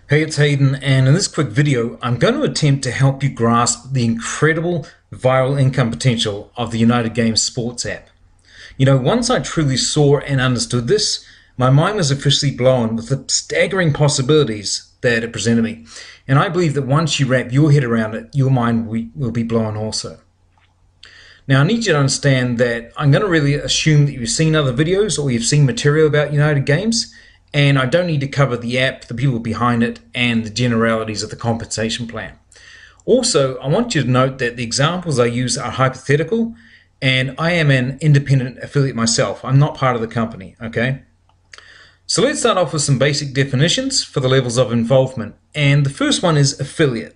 Hey, it's Hayden, and in this quick video, I'm going to attempt to help you grasp the incredible viral income potential of the United Games Sports app. Once I truly saw and understood this, my mind was officially blown with the staggering possibilities that it presented me. And I believe that once you wrap your head around it, your mind will be blown also. Now, I need you to understand that I'm going to really assume that you've seen other videos or you've seen material about United Games, and I don't need to cover the app, the people behind it, and the generalities of the compensation plan. Also, I want you to note that the examples I use are hypothetical, and I am an independent affiliate myself. I'm not part of the company, okay? So let's start off with some basic definitions for the levels of involvement. And the first one is affiliate.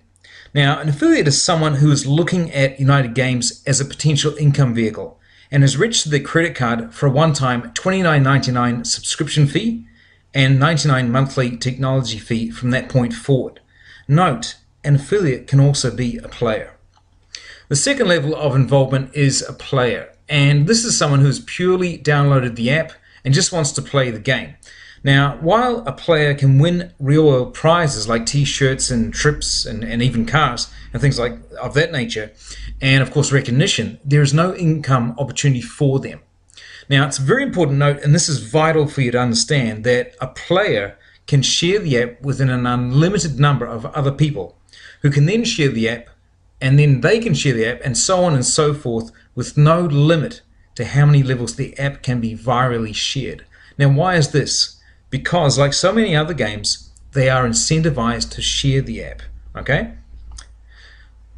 Now, an affiliate is someone who is looking at United Games as a potential income vehicle and has registered their credit card for a one-time $29.99 subscription fee and $99 monthly technology fee from that point forward. Note, an affiliate can also be a player. The second level of involvement is a player, and this is someone who's purely downloaded the app and just wants to play the game. Now, while a player can win real-world prizes like t-shirts and trips and even cars and things like of that nature, and of course recognition, there is no income opportunity for them. Now, it's a very important note, and this is vital for you to understand, that a player can share the app with an unlimited number of other people who can then share the app, and then they can share the app, and so on and so forth, with no limit to how many levels the app can be virally shared. Now, why is this? Because, like so many other games, they are incentivized to share the app, okay?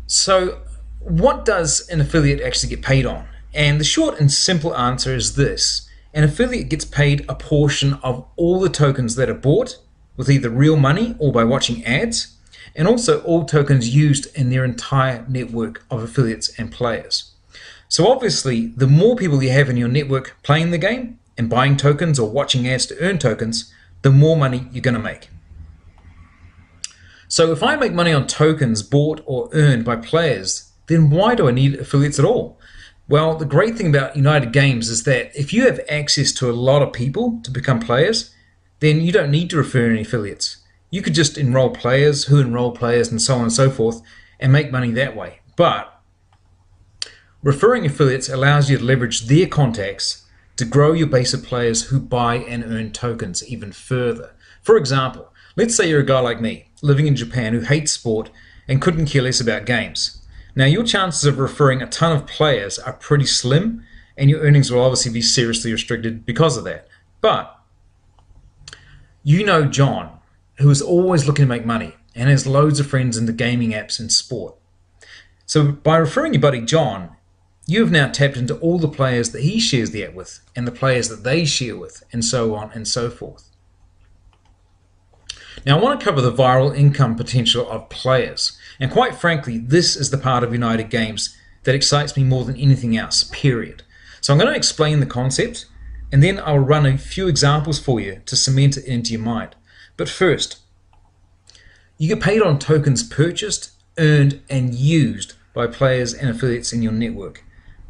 So, what does an affiliate actually get paid on? And the short and simple answer is this: an affiliate gets paid a portion of all the tokens that are bought with either real money or by watching ads, and also all tokens used in their entire network of affiliates and players. So obviously, the more people you have in your network playing the game and buying tokens or watching ads to earn tokens, the more money you're going to make. So if I make money on tokens bought or earned by players, then why do I need affiliates at all? Well, the great thing about United Games is that if you have access to a lot of people to become players, then you don't need to refer any affiliates. You could just enroll players who enroll players and so on and so forth and make money that way. But referring affiliates allows you to leverage their contacts to grow your base of players who buy and earn tokens even further. For example, let's say you're a guy like me, living in Japan, who hates sport and couldn't care less about games. Now, your chances of referring a ton of players are pretty slim, and your earnings will obviously be seriously restricted because of that. But you know John, who is always looking to make money and has loads of friends in the gaming apps and sport. So by referring your buddy John, you have now tapped into all the players that he shares the app with and the players that they share with, and so on and so forth. Now, I want to cover the viral income potential of players. And quite frankly, this is the part of United Games that excites me more than anything else, period. So I'm going to explain the concept, and then I'll run a few examples for you to cement it into your mind. But first, you get paid on tokens purchased, earned, and used by players and affiliates in your network.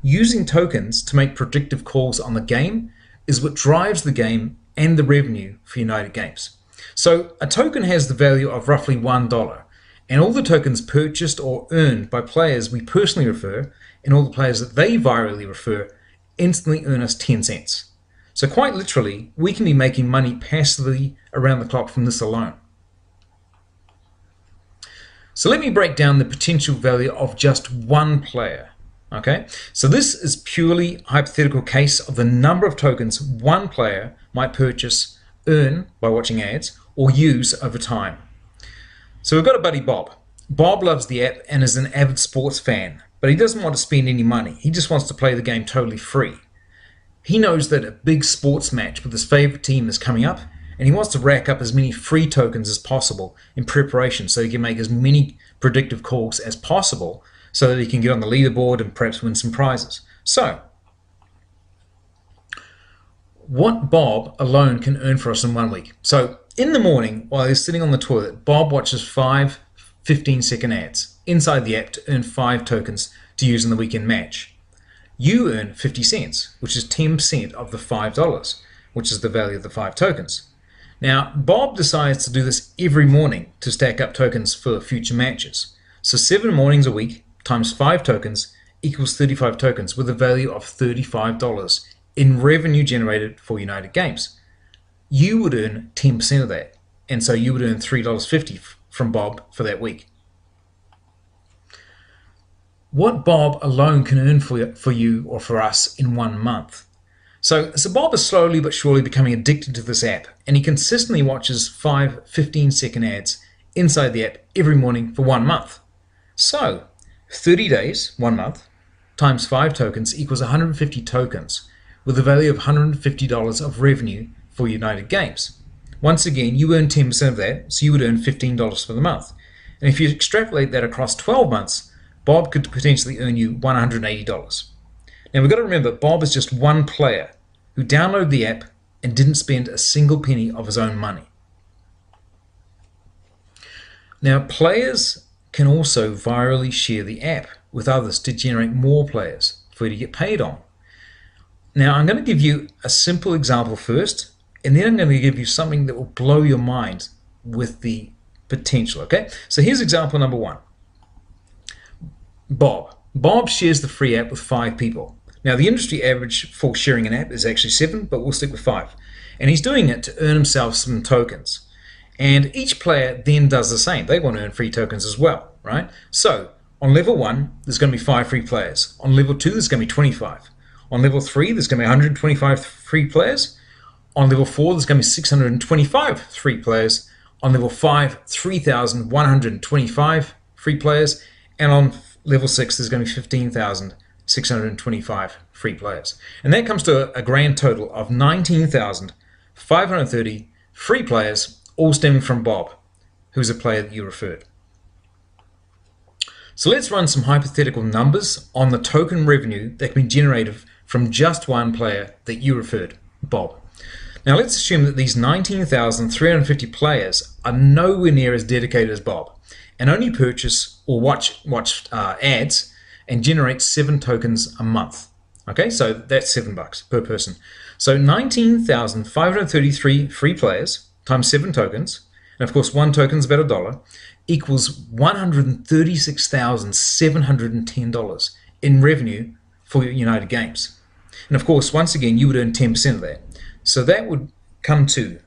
Using tokens to make predictive calls on the game is what drives the game and the revenue for United Games. So a token has the value of roughly $1, and all the tokens purchased or earned by players we personally refer, and all the players that they virally refer, instantly earn us 10 cents. So quite literally, we can be making money passively around the clock from this alone. So let me break down the potential value of just one player. Okay, so this is purely a hypothetical case of the number of tokens one player might purchase, earn by watching ads, or use over time. So we've got a buddy Bob. Bob loves the app and is an avid sports fan, but he doesn't want to spend any money. He just wants to play the game totally free. He knows that a big sports match with his favorite team is coming up, and he wants to rack up as many free tokens as possible in preparation so he can make as many predictive calls as possible so that he can get on the leaderboard and perhaps win some prizes. So, what Bob alone can earn for us in 1 week. So, in the morning, while he's sitting on the toilet, Bob watches 5 15-second ads inside the app to earn 5 tokens to use in the weekend match. You earn 50 cents, which is 10% of the $5, which is the value of the 5 tokens. Now, Bob decides to do this every morning to stack up tokens for future matches. So 7 mornings a week times 5 tokens equals 35 tokens with a value of $35 in revenue generated for United Games. You would earn 10% of that, and so you would earn $3.50 from Bob for that week. What Bob alone can earn for you or for us in 1 month. So Bob is slowly but surely becoming addicted to this app, and he consistently watches 5 15-second ads inside the app every morning for 1 month. So 30 days, 1 month, times 5 tokens equals 150 tokens with a value of $150 of revenue for United Games. Once again, you earn 10% of that, so you would earn $15 for the month. And if you extrapolate that across 12 months, Bob could potentially earn you $180. Now we've got to remember, Bob is just one player who downloaded the app and didn't spend a single penny of his own money. Now players can also virally share the app with others to generate more players for you to get paid on. Now I'm going to give you a simple example first, and then I'm going to give you something that will blow your mind with the potential, okay? So here's example number 1. Bob shares the free app with 5 people. Now the industry average for sharing an app is actually 7, but we'll stick with 5. And he's doing it to earn himself some tokens. And each player then does the same. They want to earn free tokens as well, right? So on level 1, there's going to be 5 free players. On level 2, there's going to be 25. On level 3, there's going to be 125 free players. On level 4, there's going to be 625 free players. On level 5, 3,125 free players. And on level 6, there's going to be 15,625 free players. And that comes to a grand total of 19,530 free players, all stemming from Bob, who's a player that you referred. So let's run some hypothetical numbers on the token revenue that can be generated from just one player that you referred, Bob. Now let's assume that these 19,350 players are nowhere near as dedicated as Bob and only purchase or watch ads and generate 7 tokens a month. Okay, so that's $7 per person. So 19,533 free players times 7 tokens, and of course 1 token is about $1, equals $136,710 in revenue for United Games. And of course, once again, you would earn 10% of that. So that would come to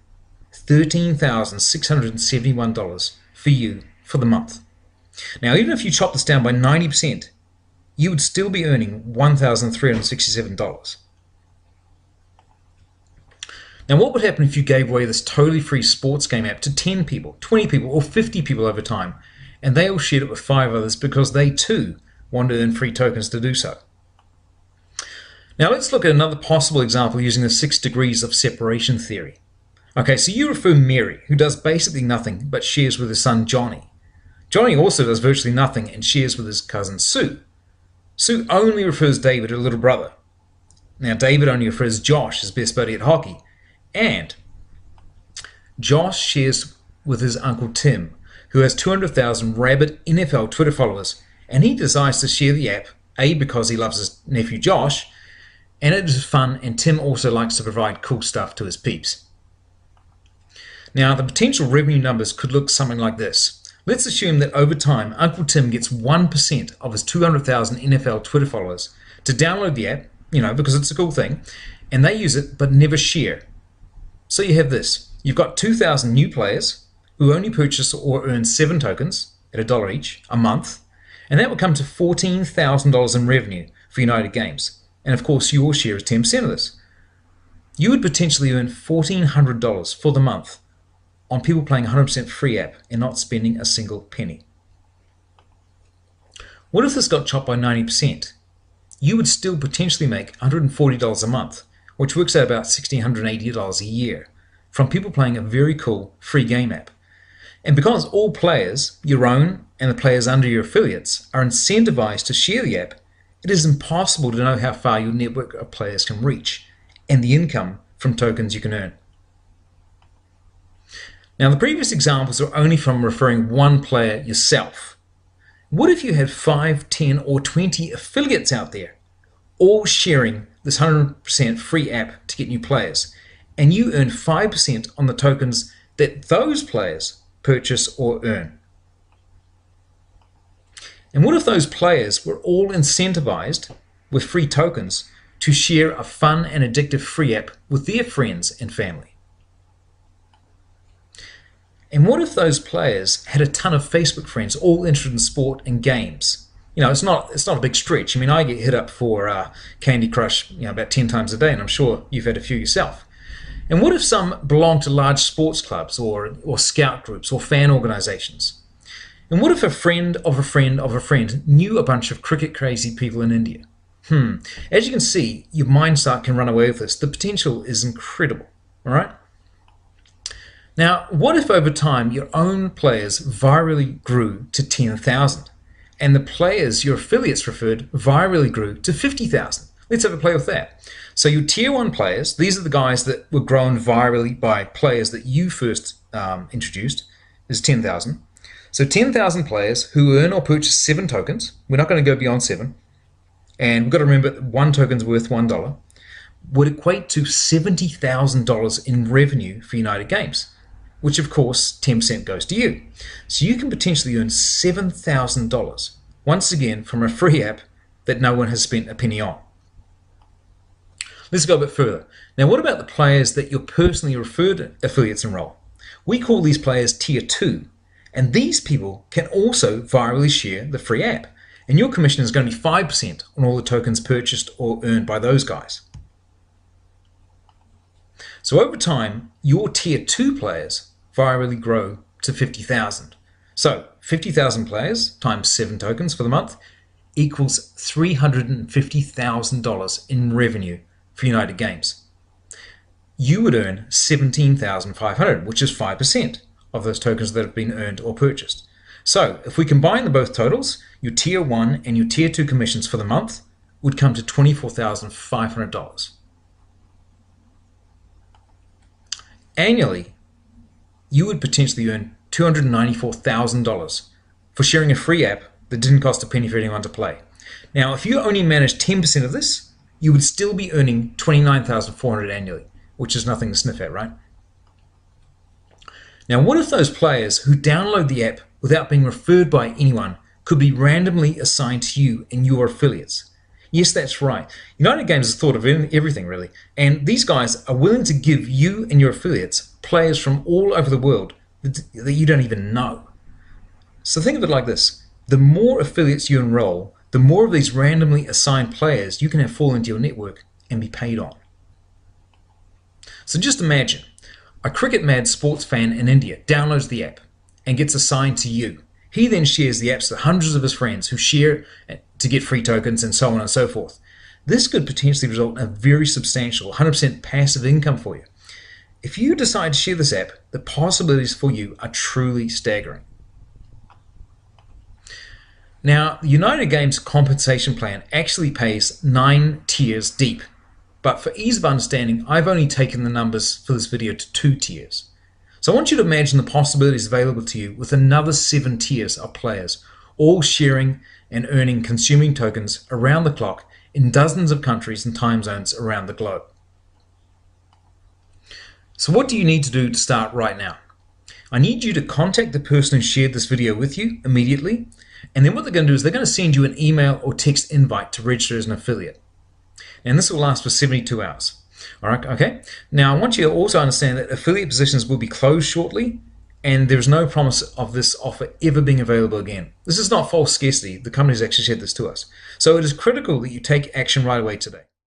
$13,671 for you for the month. Now, even if you chop this down by 90%, you would still be earning $1,367. Now, what would happen if you gave away this totally free sports game app to 10 people, 20 people, or 50 people over time, and they all shared it with 5 others because they too want to earn free tokens to do so? Now, let's look at another possible example using the 6 degrees of separation theory. Okay, so you refer Mary, who does basically nothing but shares with his son Johnny. Johnny also does virtually nothing and shares with his cousin Sue. Sue only refers David, her little brother. Now, David only refers Josh, his best buddy at hockey. And Josh shares with his uncle Tim, who has 200,000 rabid NFL Twitter followers, and he decides to share the app, A, because he loves his nephew Josh, and it is fun, and Tim also likes to provide cool stuff to his peeps. Now, the potential revenue numbers could look something like this. Let's assume that over time, Uncle Tim gets 1% of his 200,000 NFL Twitter followers to download the app, because it's a cool thing, and they use it but never share. So you have this. You've got 2,000 new players who only purchase or earn 7 tokens at $1 each a month, and that would come to $14,000 in revenue for United Games. And of course, your share is 10% of this. You would potentially earn $1,400 for the month on people playing 100% free app and not spending a single penny. What if this got chopped by 90%? You would still potentially make $140 a month, which works out about $1,680 a year, from people playing a very cool free game app. And because all players, your own and the players under your affiliates, are incentivized to share the app, it is impossible to know how far your network of players can reach and the income from tokens you can earn. Now, the previous examples are only from referring one player yourself. What if you had 5, 10, or 20 affiliates out there, all sharing this 100% free app to get new players, and you earn 5% on the tokens that those players purchase or earn. And what if those players were all incentivized with free tokens to share a fun and addictive free app with their friends and family? And what if those players had a ton of Facebook friends all interested in sport and games? You know, it's not a big stretch. I mean, I get hit up for Candy Crush, about 10 times a day, and I'm sure you've had a few yourself. And what if some belong to large sports clubs or scout groups or fan organizations? And what if a friend of a friend of a friend knew a bunch of cricket crazy people in India? As you can see, your mind start can run away with this. The potential is incredible, all right? Now, what if over time your own players virally grew to 10,000 and the players your affiliates referred virally grew to 50,000? Let's have a play with that. So your tier 1 players, these are the guys that were grown virally by players that you first introduced, is 10,000. So 10,000 players who earn or purchase 7 tokens. We're not going to go beyond 7. And we've got to remember that 1 token's worth $1, would equate to $70,000 in revenue for United Games, which of course 10% goes to you. So you can potentially earn $7,000, once again from a free app that no one has spent a penny on. Let's go a bit further. Now, what about the players that your personally referred affiliates enroll? We call these players tier 2, and these people can also virally share the free app, and your commission is going to be 5% on all the tokens purchased or earned by those guys. So over time, your tier 2 players virally grow to 50,000. So 50,000 players times 7 tokens for the month equals $350,000 in revenue for United Games. You would earn $17,500, which is 5% of those tokens that have been earned or purchased. So if we combine the both totals, your tier 1 and your tier 2 commissions for the month would come to $24,500. Annually, you would potentially earn $294,000 for sharing a free app that didn't cost a penny for anyone to play. Now, if you only manage 10% of this, you would still be earning $29,400 annually, which is nothing to sniff at, right? Now, what if those players who download the app without being referred by anyone could be randomly assigned to you and your affiliates? Yes, that's right. United Games has thought of everything, really. And these guys are willing to give you and your affiliates players from all over the world that you don't even know. So think of it like this. The more affiliates you enroll, the more of these randomly assigned players you can have fall into your network and be paid on. So just imagine, a cricket-mad sports fan in India downloads the app and gets assigned to you. He then shares the apps to hundreds of his friends who share to get free tokens and so on and so forth. This could potentially result in a very substantial 100% passive income for you. If you decide to share this app, the possibilities for you are truly staggering. Now, the United Games compensation plan actually pays 9 tiers deep, but for ease of understanding, I've only taken the numbers for this video to 2 tiers. So I want you to imagine the possibilities available to you with another 7 tiers of players, all sharing and earning consuming tokens around the clock in dozens of countries and time zones around the globe. So what do you need to do to start right now? I need you to contact the person who shared this video with you immediately, and then what they're going to do is they're going to send you an email or text invite to register as an affiliate. And this will last for 72 hours. All right, okay? Now, I want you to also understand that affiliate positions will be closed shortly, and there's no promise of this offer ever being available again. This is not false scarcity. The company's actually shared this to us. So it is critical that you take action right away today.